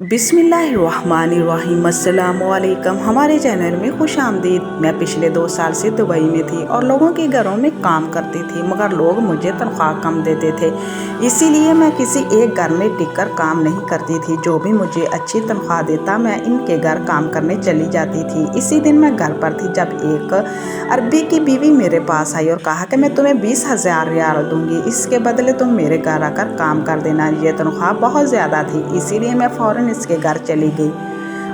बिस्मिल्लाहिर्रहमानिर्रहीम। अस्सलामुअलैकुम। हमारे चैनल में खुश आमदीद। मैं पिछले 2 साल से दुबई में थी और लोगों के घरों में काम करती थी, मगर लोग मुझे तनख्वाह कम देते थे। इसीलिए मैं किसी एक घर में टिककर काम नहीं करती थी। जो भी मुझे अच्छी तनख्वाह देता, मैं इनके घर काम करने चली जाती थी। इसी दिन मैं घर पर थी जब एक अरबी की बीवी मेरे पास आई और कहा कि मैं तुम्हें 20,000 रियाल दूंगी, इसके बदले तुम मेरे घर आकर काम कर देना। ये तनख्वाह बहुत ज़्यादा थी, इसीलिए मैं फ़ौरन इसके घर चली गई।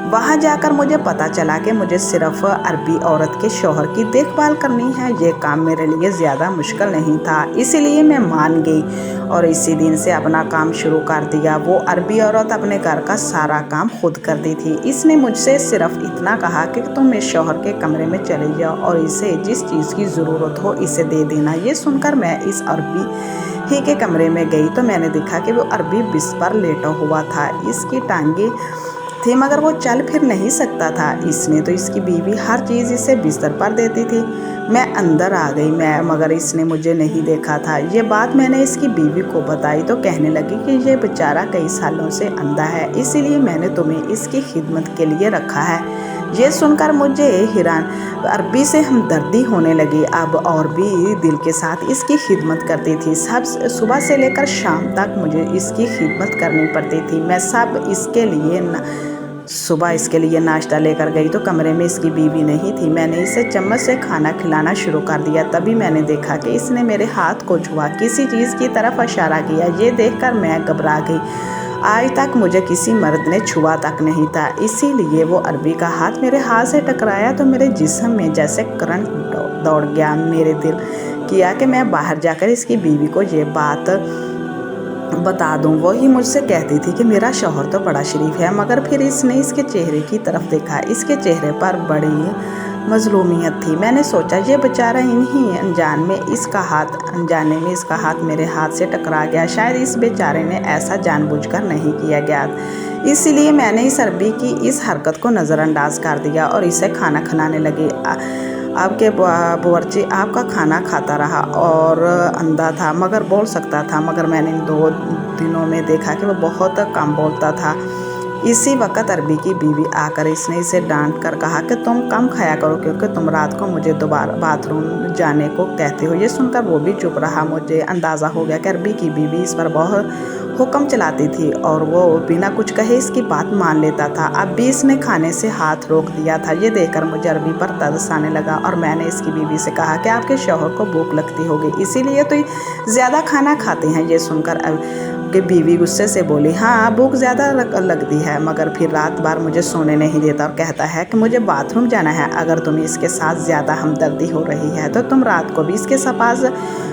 वहाँ जाकर मुझे पता चला कि मुझे सिर्फ अरबी औरत के शौहर की देखभाल करनी है। ये काम मेरे लिए ज़्यादा मुश्किल नहीं था, इसीलिए मैं मान गई और इसी दिन से अपना काम शुरू कर दिया। वो अरबी औरत अपने घर का सारा काम खुद करती थी। इसने मुझसे सिर्फ इतना कहा कि तुम इस शौहर के कमरे में चले जाओ और इसे जिस चीज़ की ज़रूरत हो इसे दे देना। ये सुनकर मैं इस अरबी ही के कमरे में गई तो मैंने देखा कि वो अरबी बिस्तर पर लेटा हुआ था। इसकी टांगे थी मगर वो चल फिर नहीं सकता था। इसने तो इसकी बीवी हर चीज़ इसे बिस्तर पर देती थी। मैं अंदर आ गई मगर इसने मुझे नहीं देखा था। ये बात मैंने इसकी बीवी को बताई तो कहने लगी कि ये बेचारा कई सालों से अंधा है, इसीलिए मैंने तुम्हें इसकी खिदमत के लिए रखा है। ये सुनकर मुझे हैरान अरबी से हमदर्दी होने लगी। अब और भी दिल के साथ इसकी खिदमत करती थी। सब सुबह से लेकर शाम तक मुझे इसकी खिदमत करनी पड़ती थी। मैं सुबह इसके लिए नाश्ता लेकर गई तो कमरे में इसकी बीवी नहीं थी। मैंने इसे चम्मच से खाना खिलाना शुरू कर दिया। तभी मैंने देखा कि इसने मेरे हाथ को छुआ, किसी चीज़ की तरफ इशारा किया। ये देखकर मैं घबरा गई। आज तक मुझे किसी मर्द ने छुआ तक नहीं था, इसीलिए वो अरबी का हाथ मेरे हाथ से टकराया तो मेरे जिस्म में जैसे करंट दौड़ गया। मेरे दिल किया कि मैं बाहर जाकर इसकी बीवी को ये बात बता दूं। वही मुझसे कहती थी कि मेरा शौहर तो बड़ा शरीफ है, मगर फिर इसने इसके चेहरे की तरफ देखा। इसके चेहरे पर बड़ी मजलूमियत थी। मैंने सोचा ये बेचारा इन्हीं अनजाने में इसका हाथ मेरे हाथ से टकरा गया। शायद इस बेचारे ने ऐसा जानबूझकर नहीं किया गया, इसीलिए मैंने इस अरबी की इस हरकत को नज़रअंदाज कर दिया और इसे खाना खिलाने लगी। आपके बावर्ची आपका खाना खाता रहा और अंधा था मगर बोल सकता था, मगर मैंने इन 2 दिनों में देखा कि वो बहुत कम बोलता था। इसी वक्त अरबी की बीवी आकर इसने इसे डांट कर कहा कि तुम कम खाया करो, क्योंकि तुम रात को मुझे दोबारा बाथरूम जाने को कहते हो। ये सुनकर वो भी चुप रहा। मुझे अंदाज़ा हो गया कि अरबी की बीवी इस पर बहुत हुक्म चलाती थी और वो बिना कुछ कहे इसकी बात मान लेता था। अब भी इसने खाने से हाथ रोक दिया था। ये देखकर मुझे अरबी पर तरस आने लगा और मैंने इसकी बीवी से कहा कि आपके शौहर को भूख लगती होगी, इसीलिए तो ज़्यादा खाना खाते हैं। ये सुनकर कि बीवी गुस्से से बोली, हाँ भूख ज़्यादा लगती है, मगर फिर रात भर मुझे सोने नहीं देता और कहता है कि मुझे बाथरूम जाना है। अगर तुम्हें इसके साथ ज़्यादा हमदर्दी हो रही है तो तुम रात को भी इसके पास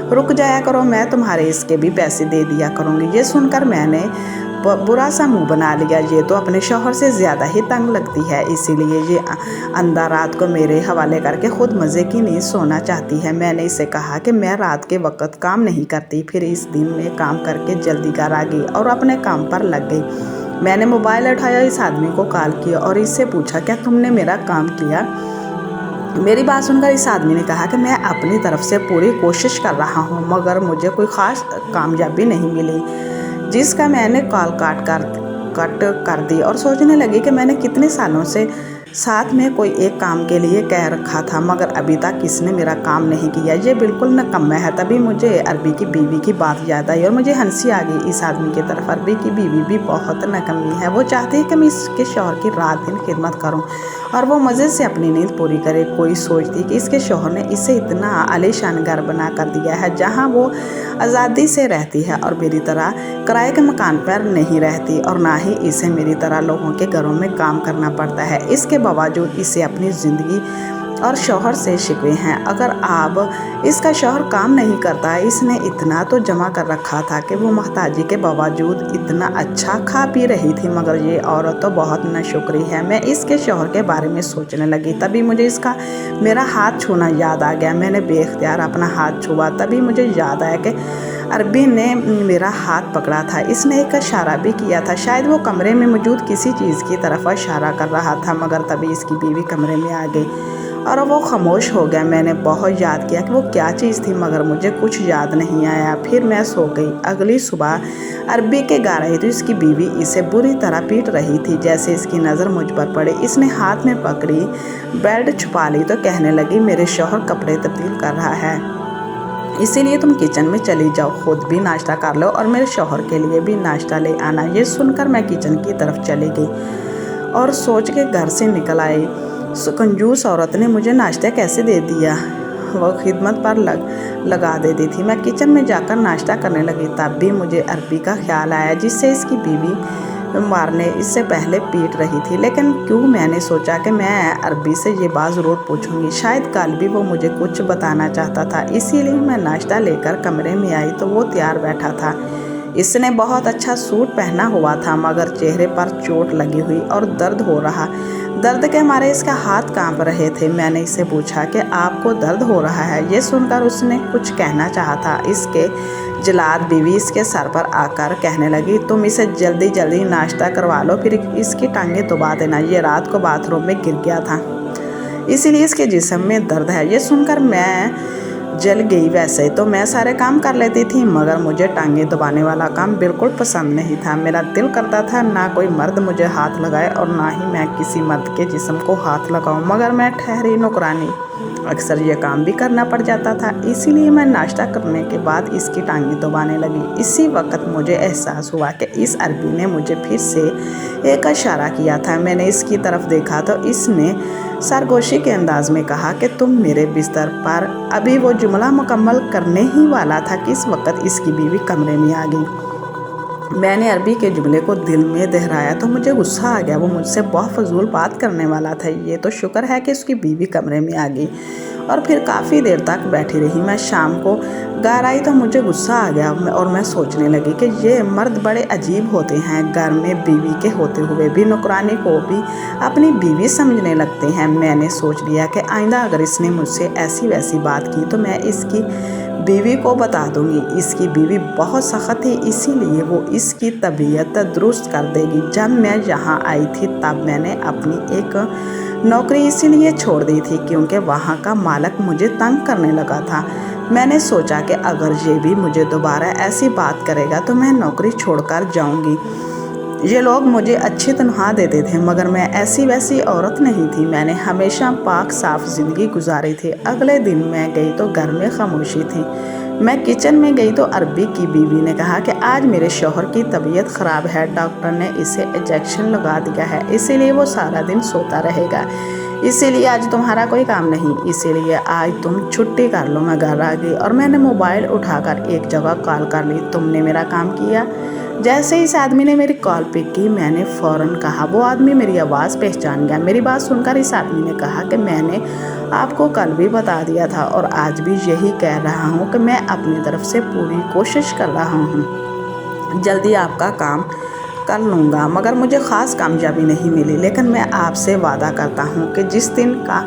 रुक जाया करो, मैं तुम्हारे इसके भी पैसे दे दिया करूँगी। ये सुनकर मैंने बुरा सा मुंह बना लिया। ये तो अपने शौहर से ज़्यादा ही तंग लगती है, इसीलिए ये अंधा रात को मेरे हवाले करके खुद मज़े की नींद सोना चाहती है। मैंने इसे कहा कि मैं रात के वक्त काम नहीं करती। फिर इस दिन में काम करके जल्दी घर आ गई और अपने काम पर लग गई। मैंने मोबाइल उठाया, इस आदमी को कॉल किया और इससे पूछा, क्या तुमने मेरा काम किया? मेरी बात सुनकर इस आदमी ने कहा कि मैं अपनी तरफ से पूरी कोशिश कर रहा हूँ, मगर मुझे कोई ख़ास कामयाबी नहीं मिली। जिसका मैंने कॉल कट कर दी और सोचने लगी कि मैंने कितने सालों से साथ में कोई एक काम के लिए कह रखा था, मगर अभी तक किसने मेरा काम नहीं किया। ये बिल्कुल नकम्मा है। तभी मुझे अरबी की बीवी की बात याद आई और मुझे हंसी आ गई इस आदमी की तरफ। अरबी की बीवी भी बहुत नकम्मी है। वो चाहती है कि मैं इसके शौहर की रात दिन खिदमत करूं और वो मज़े से अपनी नींद पूरी करे। कोई सोचती कि इसके शौहर ने इसे इतना आलीशान घर बना कर दिया है जहाँ वो आज़ादी से रहती है और मेरी तरह किराए के मकान पर नहीं रहती, और ना ही इसे मेरी तरह लोगों के घरों में काम करना पड़ता है। इसके बावजूद इसे अपनी ज़िंदगी और शौहर से शिकवे हैं। अगर अब इसका शौहर काम नहीं करता, इसने इतना तो जमा कर रखा था कि वो मोहताजी के बावजूद इतना अच्छा खा पी रही थी, मगर ये औरत तो बहुत नाशुक्री है। मैं इसके शौहर के बारे में सोचने लगी। तभी मुझे मेरा हाथ छूना याद आ गया। मैंने बेख्तियार अपना हाथ छुआ। तभी मुझे याद आया कि अरबी ने मेरा हाथ पकड़ा था। इसने एक इशारा भी किया था। शायद वो कमरे में मौजूद किसी चीज़ की तरफ इशारा कर रहा था, मगर तभी इसकी बीवी कमरे में आ गई और वो खामोश हो गया। मैंने बहुत याद किया कि वो क्या चीज़ थी, मगर मुझे कुछ याद नहीं आया। फिर मैं सो गई। अगली सुबह अरबी के घर आई तो इसकी बीवी इसे बुरी तरह पीट रही थी। जैसे इसकी नज़र मुझ पर पड़ी, इसने हाथ में पकड़ी बेल्ट छुपा ली तो कहने लगी, मेरे शौहर कपड़े तब्दील कर रहा है, इसीलिए तुम किचन में चली जाओ, खुद भी नाश्ता कर लो और मेरे शौहर के लिए भी नाश्ता ले आना। ये सुनकर मैं किचन की तरफ चली गई और सोच के घर से निकल आई, कंजूस औरत ने मुझे नाश्ता कैसे दे दिया, वो खिदमत पर लगा देती थी। मैं किचन में जाकर नाश्ता करने लगी। तब भी मुझे अरबी का ख्याल आया, जिससे इसकी बीवी मारने इससे पहले पीट रही थी। लेकिन क्यों, मैंने सोचा कि मैं अरबी से ये बात ज़रूर पूछूंगी, शायद कल भी वो मुझे कुछ बताना चाहता था। इसीलिए मैं नाश्ता लेकर कमरे में आई तो वो तैयार बैठा था। इसने बहुत अच्छा सूट पहना हुआ था, मगर चेहरे पर चोट लगी हुई और दर्द हो रहा। दर्द के मारे इसका हाथ कांप रहे थे। मैंने इससे पूछा कि आपको दर्द हो रहा है। ये सुनकर उसने कुछ कहना चाहा था। इसके जलाद बीवी इसके सर पर आकर कहने लगी, तुम इसे जल्दी जल्दी नाश्ता करवा लो, फिर इसकी टांगें दबा देना। ये रात को बाथरूम में गिर गया था, इसीलिए इसके जिस्म में दर्द है। ये सुनकर मैं जल गई। वैसे तो मैं सारे काम कर लेती थी, मगर मुझे टांगें दबाने वाला काम बिल्कुल पसंद नहीं था। मेरा दिल करता था ना कोई मर्द मुझे हाथ लगाए और ना ही मैं किसी मर्द के जिस्म को हाथ लगाऊं, मगर मैं ठहरी नौकरानी, अक्सर ये काम भी करना पड़ जाता था। इसीलिए मैं नाश्ता करने के बाद इसकी टांगें दबाने लगी। इसी वक्त मुझे एहसास हुआ कि इस अरबी ने मुझे फिर से एक इशारा किया था। मैंने इसकी तरफ देखा तो इसने सरगोशी के अंदाज में कहा कि तुम मेरे बिस्तर पर। अभी वो जुमला मुकम्मल करने ही वाला था कि इस वक्त इसकी बीवी कमरे में आ गई। मैंने अरबी के जुमले को दिल में दोहराया तो मुझे गुस्सा आ गया। वो मुझसे बहुत फजूल बात करने वाला था। ये तो शुक्र है कि उसकी बीवी कमरे में आ गई और फिर काफ़ी देर तक बैठी रही। मैं शाम को घर आई तो मुझे गुस्सा आ गया और मैं सोचने लगी कि ये मर्द बड़े अजीब होते हैं, घर में बीवी के होते हुए भी नौकरानी को भी अपनी बीवी समझने लगते हैं। मैंने सोच लिया कि आइंदा अगर इसने मुझसे ऐसी वैसी बात की तो मैं इसकी बीवी को बता दूंगी। इसकी बीवी बहुत सख्त थी, इसीलिए वो इसकी तबीयत दुरुस्त कर देगी। जब मैं यहाँ आई थी तब मैंने अपनी एक नौकरी इसीलिए छोड़ दी थी क्योंकि वहाँ का मालिक मुझे तंग करने लगा था। मैंने सोचा कि अगर ये भी मुझे दोबारा ऐसी बात करेगा तो मैं नौकरी छोड़कर जाऊंगी। ये लोग मुझे अच्छी तनख्वाह देते थे, मगर मैं ऐसी वैसी औरत नहीं थी। मैंने हमेशा पाक साफ ज़िंदगी गुजारी थी। अगले दिन मैं गई तो घर में खामोशी थी। मैं किचन में गई तो अरबी की बीवी ने कहा कि आज मेरे शौहर की तबीयत ख़राब है, डॉक्टर ने इसे इंजेक्शन लगा दिया है, इसीलिए वो सारा दिन सोता रहेगा, इसीलिए आज तुम्हारा कोई काम नहीं, इसीलिए आज तुम छुट्टी कर लो। मैं घर आ गई और मैंने मोबाइल उठाकर एक जगह कॉल कर ली। तुमने मेरा काम किया। जैसे इस आदमी ने मेरी कॉल पिक की मैंने फ़ौरन कहा। वो आदमी मेरी आवाज़ पहचान गया। मेरी बात सुनकर इस आदमी ने कहा कि मैंने आपको कल भी बता दिया था और आज भी यही कह रहा हूँ कि मैं अपनी तरफ से पूरी कोशिश कर रहा हूँ, जल्दी आपका काम कर लूँगा, मगर मुझे ख़ास कामयाबी नहीं मिली। लेकिन मैं आपसे वादा करता हूँ कि जिस दिन का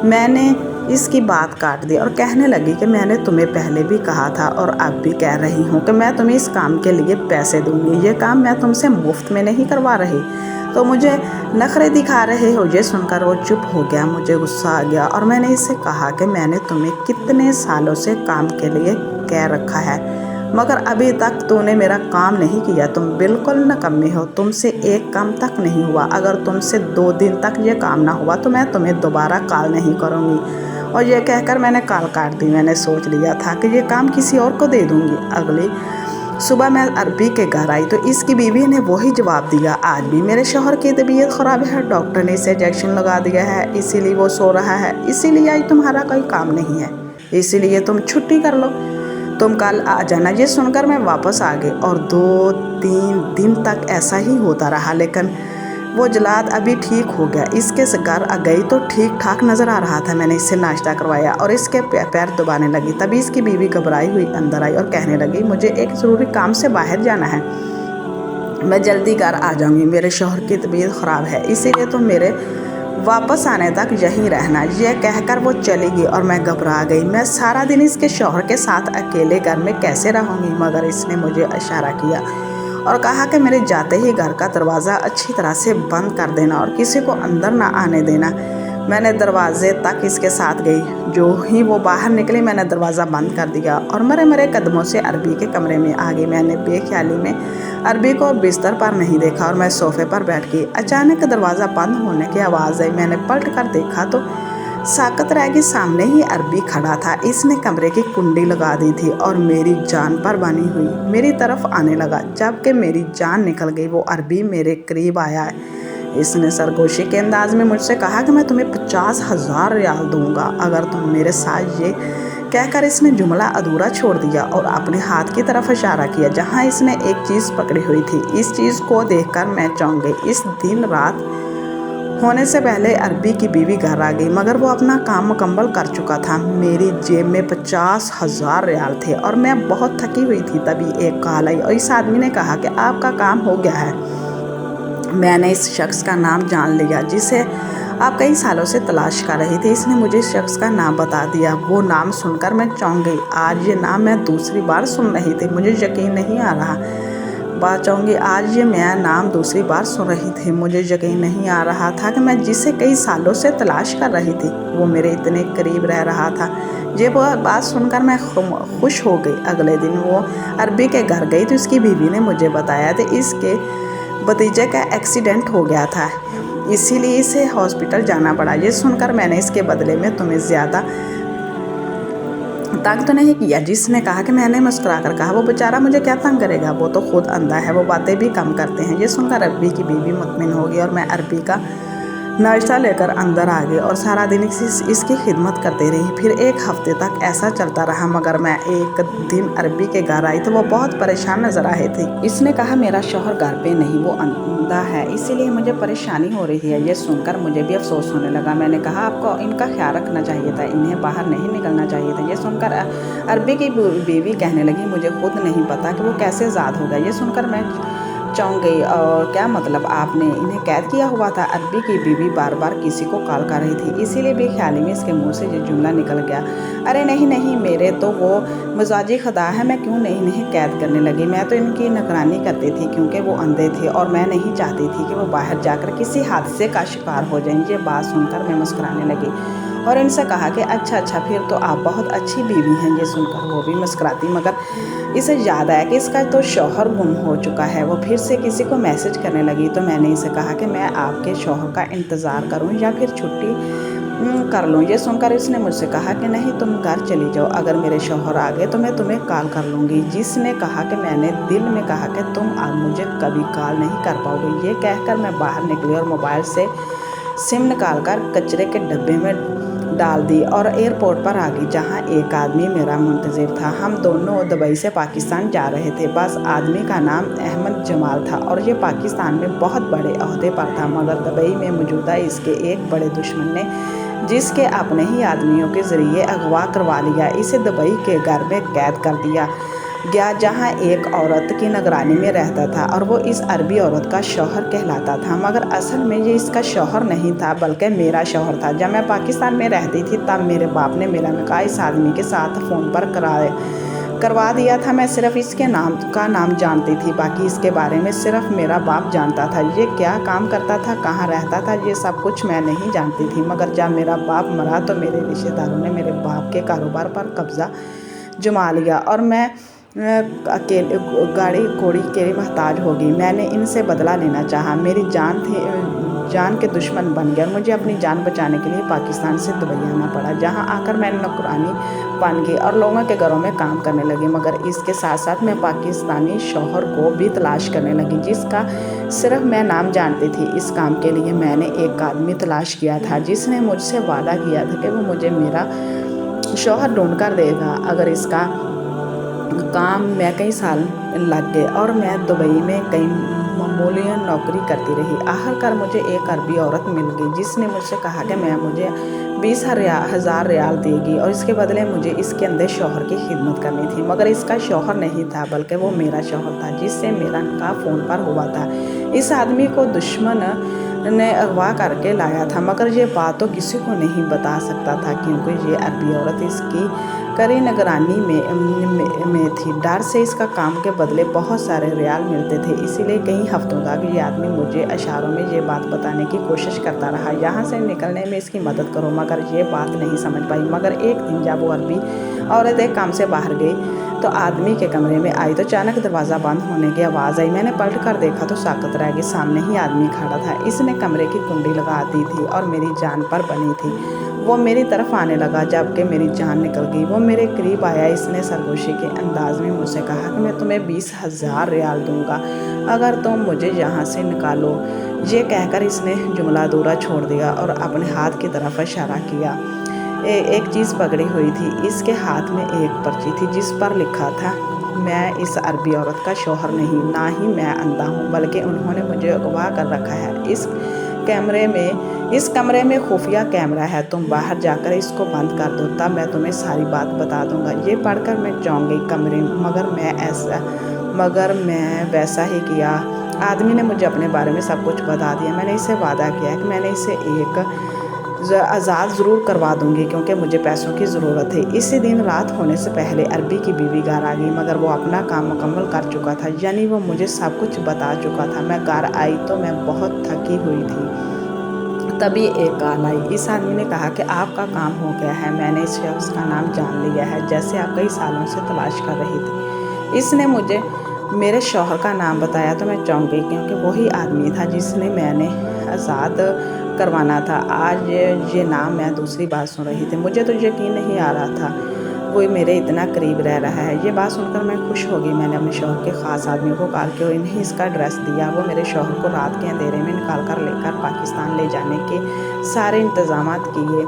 मैंने इसकी बात काट दी और कहने लगी कि मैंने तुम्हें पहले भी कहा था और अब भी कह रही हूँ कि मैं तुम्हें इस काम के लिए पैसे दूँगी। ये काम मैं तुमसे मुफ्त में नहीं करवा रही, तो मुझे नखरे दिखा रहे हो। ये सुनकर वो चुप हो गया। मुझे गुस्सा आ गया और मैंने इससे कहा कि मैंने तुम्हें कितने सालों से काम के लिए कह रखा है, मगर अभी तक तूने मेरा काम नहीं किया। तुम बिल्कुल नकम्मे हो, तुमसे एक काम तक नहीं हुआ। अगर तुमसे 2 दिन तक ये काम ना हुआ तो मैं तुम्हें दोबारा कॉल नहीं करूँगी। और ये कहकर मैंने कॉल काट दी। मैंने सोच लिया था कि ये काम किसी और को दे दूँगी। अगली सुबह मैं अरबी के घर आई तो इसकी बीवी ने वही जवाब दिया, आज भी मेरे शौहर की तबीयत ख़राब है, डॉक्टर ने इसे इंजेक्शन लगा दिया है, इसीलिए वो सो रहा है, इसीलिए आज तुम्हारा कोई काम नहीं है, इसीलिए तुम छुट्टी कर लो, तुम कल आ जाना। ये सुनकर मैं वापस आ गई और 2-3 दिन तक ऐसा ही होता रहा। लेकिन वो जलाद अभी ठीक हो गया। इसके घर आ गई तो ठीक ठाक नज़र आ रहा था। मैंने इससे नाश्ता करवाया और इसके पैर दबाने लगी। तभी इसकी बीवी घबराई हुई अंदर आई और कहने लगी, मुझे एक ज़रूरी काम से बाहर जाना है, मैं जल्दी घर आ जाऊंगी, मेरे शौहर की तबीयत ख़राब है, इसीलिए तुम मेरे वापस आने तक यहीं रहना। यह कहकर वो चली गई और मैं घबरा गई। मैं सारा दिन इसके शौहर के साथ अकेले घर में कैसे रहूँगी, मगर इसने मुझे इशारा किया और कहा कि मेरे जाते ही घर का दरवाज़ा अच्छी तरह से बंद कर देना और किसी को अंदर ना आने देना। मैंने दरवाजे तक इसके साथ गई। जो ही वो बाहर निकली मैंने दरवाज़ा बंद कर दिया और मरे मरे कदमों से अरबी के कमरे में आ गई। मैंने बेख्याली में अरबी को बिस्तर पर नहीं देखा और मैं सोफे पर बैठ गई। अचानक दरवाज़ा बंद होने की आवाज़ आई। मैंने पलट कर देखा तो साकत राय के सामने ही अरबी खड़ा था। इसने कमरे की कुंडी लगा दी थी और मेरी जान पर बनी हुई मेरी तरफ आने लगा। जबकि मेरी जान निकल गई वो अरबी मेरे करीब आया। इसने सरगोशी के अंदाज में मुझसे कहा कि मैं तुम्हें 50,000 रियाल दूंगा अगर तुम मेरे साथ। ये कहकर इसने जुमला अधूरा छोड़ दिया और अपने हाथ की तरफ इशारा किया जहां इसने एक चीज़ पकड़ी हुई थी। इस चीज़ को देखकर मैं चौंक गई। इस दिन रात होने से पहले अरबी की बीवी घर आ गई, मगर वो अपना काम मुकम्मल कर चुका था। मेरी जेब में 50,000 रियाल थे और मैं बहुत थकी हुई थी। तभी एक कॉल आई और इस आदमी ने कहा कि आपका काम हो गया है। मैंने इस शख्स का नाम जान लिया जिसे आप कई सालों से तलाश कर रही थी। इसने मुझे इस शख्स का नाम बता दिया। वो नाम सुनकर मैं चौंक गई। आज ये नाम मैं दूसरी बार सुन रही थी। मुझे यकीन नहीं आ रहा आज ये मैं नाम दूसरी बार सुन रही थी। मुझे यकीन नहीं आ रहा था कि मैं जिसे कई सालों से तलाश कर रही थी वो मेरे इतने करीब रह रहा था। ये बात सुनकर मैं खुश हो गई। अगले दिन वो अरबी के घर गई तो उसकी बीवी ने मुझे बताया कि इसके भतीजे का एक्सीडेंट हो गया था, इसीलिए इसे हॉस्पिटल जाना पड़ा। ये सुनकर मैंने इसके बदले में तुम्हें ज़्यादा तंग तो नहीं किया। जिसने कहा कि मैंने मुस्कुरा कर कहा वो बेचारा मुझे क्या तंग करेगा, वो तो खुद अंधा है, वो बातें भी कम करते हैं। ये सुनकर अरबी की बीवी मुतमिन होगी और मैं अरबी का नाश्ता लेकर अंदर आ गई और सारा दिन इसकी खिदमत करती रही। फिर एक हफ्ते तक ऐसा चलता रहा, मगर मैं एक दिन अरबी के घर आई तो वो बहुत परेशान नजर आ रही थी। इसने कहा मेरा शौहर घर पे नहीं, वो अंधा है, इसीलिए मुझे परेशानी हो रही है। ये सुनकर मुझे भी अफसोस होने लगा। मैंने कहा आपको इनका ख्याल रखना चाहिए था, इन्हें बाहर नहीं निकलना चाहिए था। ये सुनकर अरबी की बीवी कहने लगी मुझे खुद नहीं पता कि वो कैसे आज़ाद हो गया। ये सुनकर मैं चौंक गई। और क्या मतलब, आपने इन्हें कैद किया हुआ था? अरबी की बीवी बार बार किसी को कॉल कर रही थी, इसीलिए बेख्याली में इसके मुंह से ये जुमला निकल गया। अरे नहीं नहीं, मेरे तो वो मिजाजी खुदा है, मैं क्यों नहीं इन्हें कैद करने लगी। मैं तो इनकी निगरानी करती थी क्योंकि वो अंधे थे और मैं नहीं चाहती थी कि वो बाहर जाकर किसी हादसे का शिकार हो जाएं। ये बात सुनकर मैं मुस्कुराने लगी और इनसे कहा कि अच्छा फिर तो आप बहुत अच्छी बीवी हैं। ये सुनकर वो भी मुस्कुराती, मगर इसे याद आया कि इसका तो शौहर गुम हो चुका है। वो फिर से किसी को मैसेज करने लगी तो मैंने इसे कहा कि मैं आपके शौहर का इंतज़ार करूं या फिर छुट्टी कर लूं। ये सुनकर इसने मुझसे कहा कि नहीं, तुम घर चली जाओ, अगर मेरे शौहर आ गए तो मैं तुम्हें कॉल कर लूँगी। जिसने कहा कि मैंने दिल में कहा कि तुम अब मुझे कभी कॉल नहीं कर पाओगे। ये कहकर मैं बाहर निकली और मोबाइल से सिम निकाल कर कचरे के डब्बे में डाल दी और एयरपोर्ट पर आ गई जहां एक आदमी मेरा मुंतज़िर था। हम दोनों दुबई से पाकिस्तान जा रहे थे। बस आदमी का नाम अहमद जमाल था और ये पाकिस्तान में बहुत बड़े ओहदे पर था, मगर दुबई में मौजूदा इसके एक बड़े दुश्मन ने जिसके अपने ही आदमियों के ज़रिए अगवा करवा लिया, इसे दुबई के घर में कैद कर दिया गया जहां एक औरत की निगरानी में रहता था और वो इस अरबी औरत का शौहर कहलाता था। मगर असल में ये इसका शौहर नहीं था बल्कि मेरा शौहर था। जब मैं पाकिस्तान में रहती थी तब मेरे बाप ने मेरा निकाह इस आदमी के साथ फ़ोन पर करवा दिया था। मैं सिर्फ इसके नाम जानती थी, बाकी इसके बारे में सिर्फ मेरा बाप जानता था। ये क्या काम करता था, कहाँ रहता था, ये सब कुछ मैं नहीं जानती थी। मगर जब मेरा बाप मरा तो मेरे रिश्तेदारों ने मेरे बाप के कारोबार पर कब्ज़ा जमा लिया और मैं अकेले गाड़ी घोड़ी के मोहताज हो गई। मैंने इनसे बदला लेना चाहा, मेरी जान के दुश्मन बन गया और मुझे अपनी जान बचाने के लिए पाकिस्तान से दुबई आना पड़ा, जहां आकर मैं नौकरानी बन गई और लोगों के घरों में काम करने लगी। मगर इसके साथ साथ मैं पाकिस्तानी शौहर को भी तलाश करने लगी जिसका सिर्फ मैं नाम जानती थी। इस काम के लिए मैंने एक आदमी तलाश किया था जिसने मुझसे वादा किया था कि वो मुझे मेरा शौहर ढूंढ कर देगा। अगर इसका काम में कई साल लग गए और मैं दुबई में कई मामूली नौकरी करती रही। आखिरकार मुझे एक अरबी औरत मिल गई जिसने मुझसे कहा कि मुझे 20,000 रियाल देगी और इसके बदले मुझे इसके अंदर शौहर की खिदमत करनी थी। मगर इसका शौहर नहीं था बल्कि वो मेरा शौहर था जिससे मेरा निकाह फ़ोन पर हुआ था। इस आदमी को दुश्मन ने अगवा करके लाया था, मगर ये बात तो किसी को नहीं बता सकता था क्योंकि ये अरबी औरत इसकी कड़ी निगरानी में थी। डर से इसका काम के बदले बहुत सारे रियाल मिलते थे, इसीलिए कई हफ्तों तक ये आदमी मुझे इशारों में ये बात बताने की कोशिश करता रहा, यहाँ से निकलने में इसकी मदद करो, मगर ये बात नहीं समझ पाई। मगर एक दिन जब वो अरबी औरत एक काम से बाहर गई तो आदमी के कमरे में आई तो अचानक दरवाज़ा बंद होने की आवाज़ आई। मैंने पलट कर देखा तो साकत रह गई, सामने ही आदमी खड़ा था। इसने कमरे की कुंडी लगा दी थी और मेरी जान पर बनी थी। वो मेरी तरफ आने लगा जबकि मेरी जान निकल गई। वो मेरे करीब आया, इसने सरगोशी के अंदाज में मुझसे कहा कि मैं तुम्हें 20,000 रियाल दूंगा अगर तुम मुझे यहाँ से निकालो। ये कहकर इसने जुमला अधूरा छोड़ दिया और अपने हाथ की तरफ इशारा किया। एक चीज़ पकड़ी हुई थी, इसके हाथ में एक पर्ची थी जिस पर लिखा था, मैं इस अरबी औरत का शौहर नहीं, ना ही मैं अंधा हूँ, बल्कि उन्होंने मुझे अगवा कर रखा है। इस कमरे में खुफिया कैमरा है, तुम बाहर जाकर इसको बंद कर दो, तब मैं तुम्हें सारी बात बता दूंगा। ये पढ़कर मैं चौंक गई कमरे में, मगर मैं वैसा ही किया। आदमी ने मुझे अपने बारे में सब कुछ बता दिया। मैंने इसे वादा किया कि मैंने इसे आज़ाद ज़रूर करवा दूंगी क्योंकि मुझे पैसों की ज़रूरत है। इसी दिन रात होने से पहले अरबी की बीवी घर आ गई, मगर वो अपना काम मुकम्मल कर चुका था, यानी वो मुझे सब कुछ बता चुका था। मैं घर आई तो मैं बहुत थकी हुई थी। तभी एक कॉल आई। इस आदमी ने कहा कि आपका काम हो गया है, मैंने इस शख्स का नाम जान लिया है जैसे आप कई सालों से तलाश कर रही थी। इसने मुझे मेरे शौहर का नाम बताया तो मैं चौंक गई क्योंकि वही आदमी था जिसने मैंने आज़ाद करवाना था। आज ये नाम मैं दूसरी बार सुन रही थी, मुझे तो यकीन नहीं आ रहा था वो मेरे इतना करीब रह रहा है। ये बात सुनकर मैं खुश हो गई। मैंने अपने शौहर के ख़ास आदमी को कॉल किया और इन्हें इसका एड्रेस दिया। वो मेरे शौहर को रात के अंधेरे में निकाल कर लेकर पाकिस्तान ले जाने के सारे इंतज़ाम किए।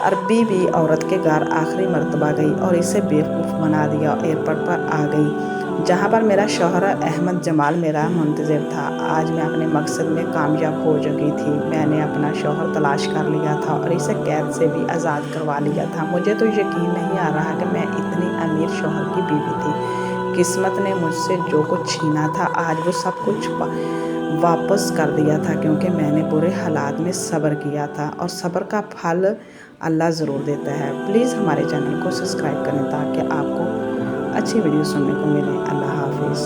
अरबी भी औरत के घर आखिरी मरतबा गई और इसे बेवकूफ़ बना दिया और एयरपोर्ट पर आ गई जहाँ पर मेरा शौहर अहमद जमाल मेरा मुंतज़िर था। आज मैं अपने मकसद में कामयाब हो चुकी थी। मैंने अपना शौहर तलाश कर लिया था और इसे कैद से भी आज़ाद करवा लिया था। मुझे तो यकीन नहीं आ रहा कि मैं इतनी अमीर शौहर की बीवी थी। किस्मत ने मुझसे जो कुछ छीना था आज वो सब कुछ वापस कर दिया था क्योंकि मैंने बुरे हालात में सब्र किया था और सब्र का फल अल्लाह ज़रूर देता है। प्लीज़ हमारे चैनल को सब्सक्राइब करें ताकि आपको अच्छी वीडियो सुनने को मिले। अल्लाह हाफिज़।